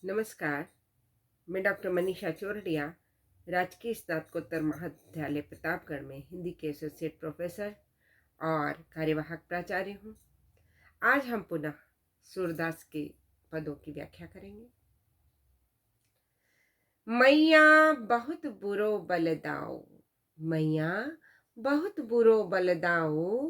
नमस्कार। मैं डॉक्टर मनीषा चोरडिया, राजकीय स्नातकोत्तर महाविद्यालय प्रतापगढ़ में हिंदी के एसोसिएट प्रोफेसर और कार्यवाहक प्राचार्य हूँ। आज हम पुनः सूरदास के पदों की व्याख्या करेंगे। मैया बहुत बुरो बलदाओ, मैया बहुत बुरो बलदाओ,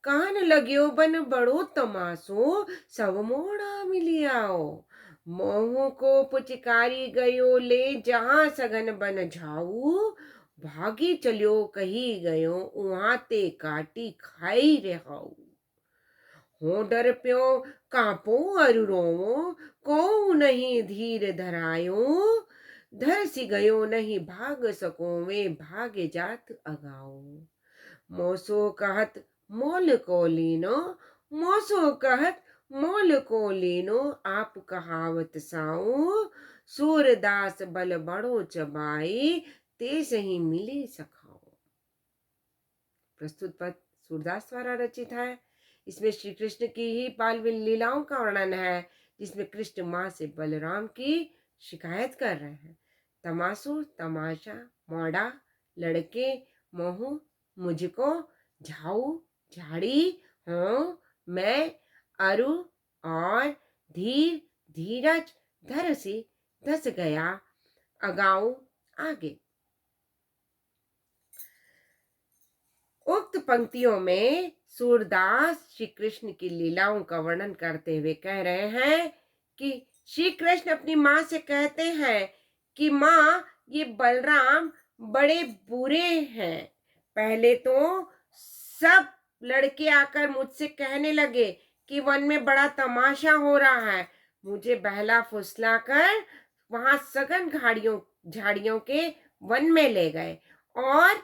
कान लग्यो बन बड़ो तमासो, सब मोड़ा मिलियाओ। मोह को पुचकारी गयो ले, जहां सघन बन झाऊ, भागी चलियो कही गयो, उहाँ ते काटी खाई रहाऊ। हो डर प्यो कांपो अरु रोवो, को नहीं धीर धरायो, धर सी गयो नहीं भाग सको वे, भागे जात अगाओ। मोसो कहत मोल को लीनो, मोसो कहत मोल को लीनो, आप कहावत साऊ, सूरदास बल बड़ो चबाई, ते सही मिले सखाओ। प्रस्तुत पद सूरदास द्वारा रचित है। इसमें श्री कृष्ण की ही बाल लीलाओं का वर्णन है, जिसमें कृष्ण माँ से बलराम की शिकायत कर रहे हैं। तमासु, तमाशा, मोड़ा, लड़के, मोह, मुझको, झाऊ, झाड़ी, हो, मैं, अरु, और, धीर, धीरज, धरसी, धस गया, अगाऊ, आगे। उक्त पंक्तियों में सूरदास श्री कृष्ण की लीलाओं का वर्णन करते हुए कह रहे हैं कि श्री कृष्ण अपनी माँ से कहते हैं कि माँ, ये बलराम बड़े बुरे हैं। पहले तो सब लड़के आकर मुझसे कहने लगे कि वन में बड़ा तमाशा हो रहा है। मुझे बहला फुसला कर वहां सघन झाड़ियों के वन में ले गए और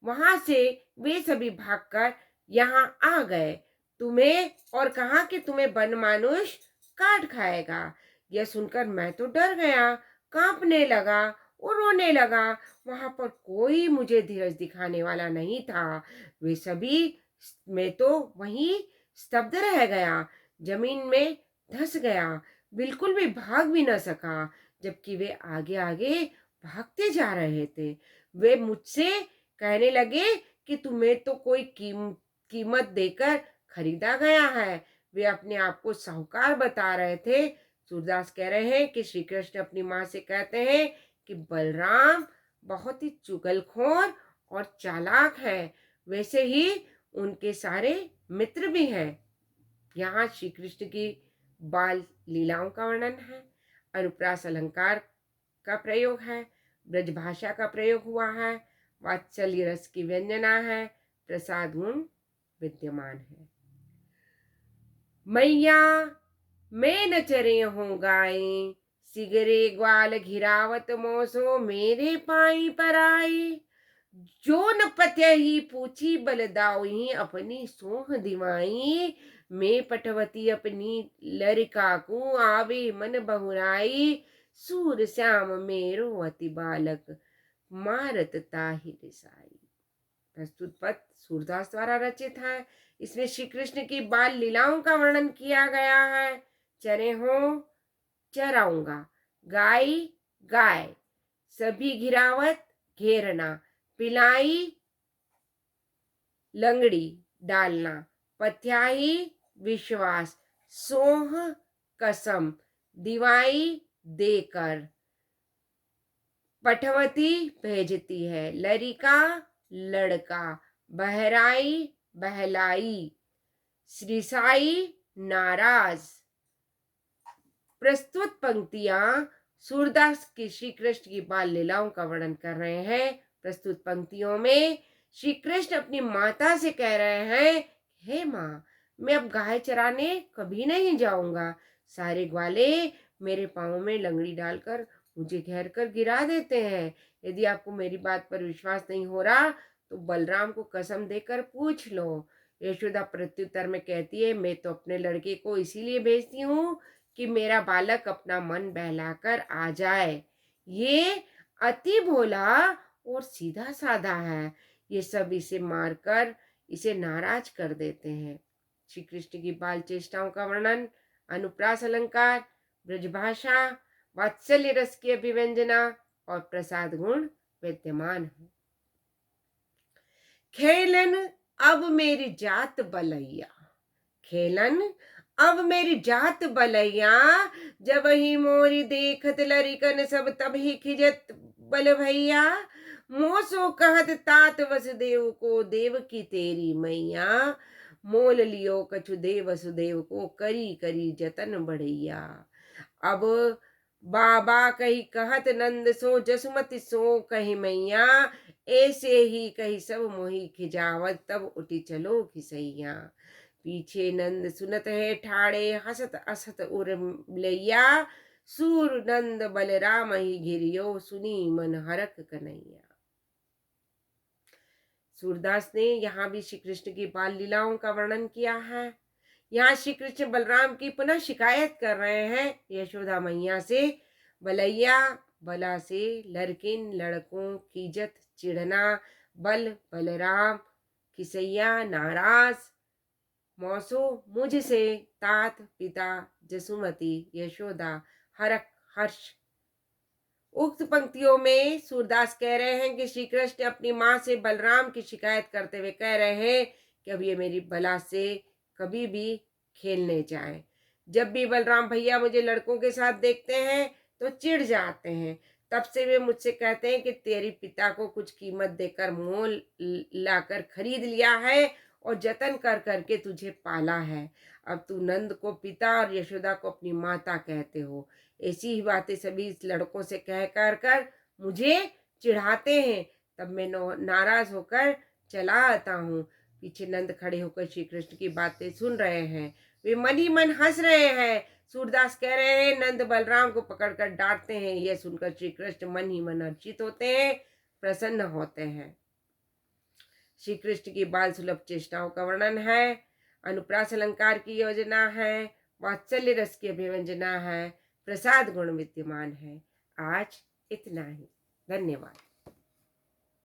वहां से वे सभी भागकर यहाँ आ गए तुम्हें, और कहा कि तुम्हें वन मानुष काट खाएगा। यह सुनकर मैं तो डर गया, कांपने लगा और रोने लगा। वहां पर कोई मुझे धीरज दिखाने वाला नहीं था। वे सभी, मैं तो वहीं स्तब्ध रह गया, जमीन में धंस गया, बिल्कुल भी भाग भी न सका, जबकि वे आगे आगे भागते जा रहे थे। वे मुझसे कहने लगे कि तुम्हें तो कोई कीमत देकर खरीदा गया है। वे अपने आप को साहूकार बता रहे थे। सूरदास कह रहे हैं कि श्री कृष्ण अपनी माँ से कहते हैं कि बलराम बहुत ही चुगलखोर और चालाक है, वैसे ही उनके सारे मित्र भी हैं। यहाँ श्री कृष्ण की बाल लीलाओं का वर्णन है, अनुप्रास अलंकार का प्रयोग है, ब्रजभाषा का प्रयोग हुआ है, वात्सल्य रस की व्यंजना है, प्रसाद गुण विद्यमान है। मैया मैं न चरे हूँ गाय, सिगरे ग्वाल घिरावत मोसो, मेरे पाई पर आई। जो न पत्य ही पूछी बलदाई, अपनी सोह दिवाई। मैं पटवती अपनी लरिका को, आवे मन बहुराई। सूर श्याम मेरो अति बालक, मारत ताहि रिसाई। प्रस्तुत पद सूरदास द्वारा रचित है। इसमें श्री कृष्ण की बाल लीलाओं का वर्णन किया गया है। चरे हो, चराऊंगा, गाय, गाय, सभी घिरावत, घेरना, पिलाई, लंगड़ी, डालना, पथ्याही, विश्वास, सोह, कसम, दिवाई, देकर, पठवती, भेजती है, लरिका, लड़का, बहराई, बहलाई, श्रीसाई, नाराज। प्रस्तुत पंक्तियां सूरदास की श्री कृष्ण की बाल लीलाओं का वर्णन कर रहे हैं। प्रस्तुत पंक्तियों में श्री कृष्ण अपनी माता से कह रहे हैं, हे माँ, मैं अब गाय चराने कभी नहीं जाऊंगा। सारे ग्वाले मेरे पाँव में लंगड़ी डालकर मुझे घेर कर गिरा देते हैं। यदि आपको मेरी बात पर विश्वास नहीं हो रहा तो बलराम को कसम देकर पूछ लो। यशोदा प्रत्युत्तर में कहती है, मैं तो अपने लड़के को इसीलिए भेजती हूँ कि मेरा बालक अपना मन बहलाकर आ जाए। ये अति भोला और सीधा साधा है। ये सब इसे मारकर इसे नाराज कर देते हैं। श्री कृष्ण की बाल चेष्टाओं का वर्णन, अनुप्रास अलंकार, ब्रजभाषा, वात्सल्य रस की अभिव्यंजना और प्रसाद गुण विद्यमान है। खेलन अब मेरी जात बलैया, खेलन अब मेरी जात बलैया, जब ही मोरी देखत लरिकन सब तब ही खिजत बल भैया। मोसो कहत तात वसुदेव को, देव की तेरी मैया, मोल लियो कछु देव वसुदेव को, करी करी जतन बढ़ैया। अब बाबा कही कहत नंद सो, जसुमति सो कही मैया, ऐसे ही कही सब मोहि खिजावत, तब उठी चलो खिसैया। पीछे नंद सुनत है ठाड़े, हसत असत उर लैया, सूर नंद बलराम ही घिरियो, सुनी मन हरक कन्हैया। सूरदास ने यहाँ भी श्री कृष्ण की बाल लीलाओं का वर्णन किया है। यहाँ श्री कृष्ण बलराम की पुनः शिकायत कर रहे हैं यशोदा मैया से। बलैया बला से, लड़किन लड़कों की इज्जत चिढ़ना, बल बलराम, किसैया नाराज, मौसो मुझसे, तात पिता, जसुमती यशोदा, हरक हर्ष। उक्त पंक्तियों में सूरदास कह रहे हैं कि श्री कृष्ण अपनी माँ से बलराम की शिकायत करते हुए कह रहे हैं कि अब ये मेरी बला से कभी भी खेलने जाए। जब भी बलराम भैया मुझे लड़कों के साथ देखते हैं तो चिढ़ जाते हैं। तब से वे मुझसे कहते हैं कि तेरी पिता को कुछ कीमत देकर मोल लाकर खरीद लिया है और जतन कर करके तुझे पाला है। अब तू नंद को पिता और यशोदा को अपनी माता कहते हो। ऐसी ही बातें सभी लड़कों से कह कर मुझे चिढ़ाते हैं। तब मैं नाराज होकर चला आता हूँ। पीछे नंद खड़े होकर श्री कृष्ण की बातें सुन रहे हैं। वे मन ही मन हंस रहे हैं। सूरदास कह रहे हैं नंद बलराम को पकड़कर डांटते हैं। यह सुनकर श्री कृष्ण मन ही मन हर्षित होते हैं, प्रसन्न होते हैं। श्री कृष्ण की बाल सुलभ चेष्टाओं का वर्णन है, अनुप्रास अलंकार की योजना है, वात्सल्य रस की अभिव्यंजना है, प्रसाद गुण विद्यमान है। आज इतना ही। धन्यवाद।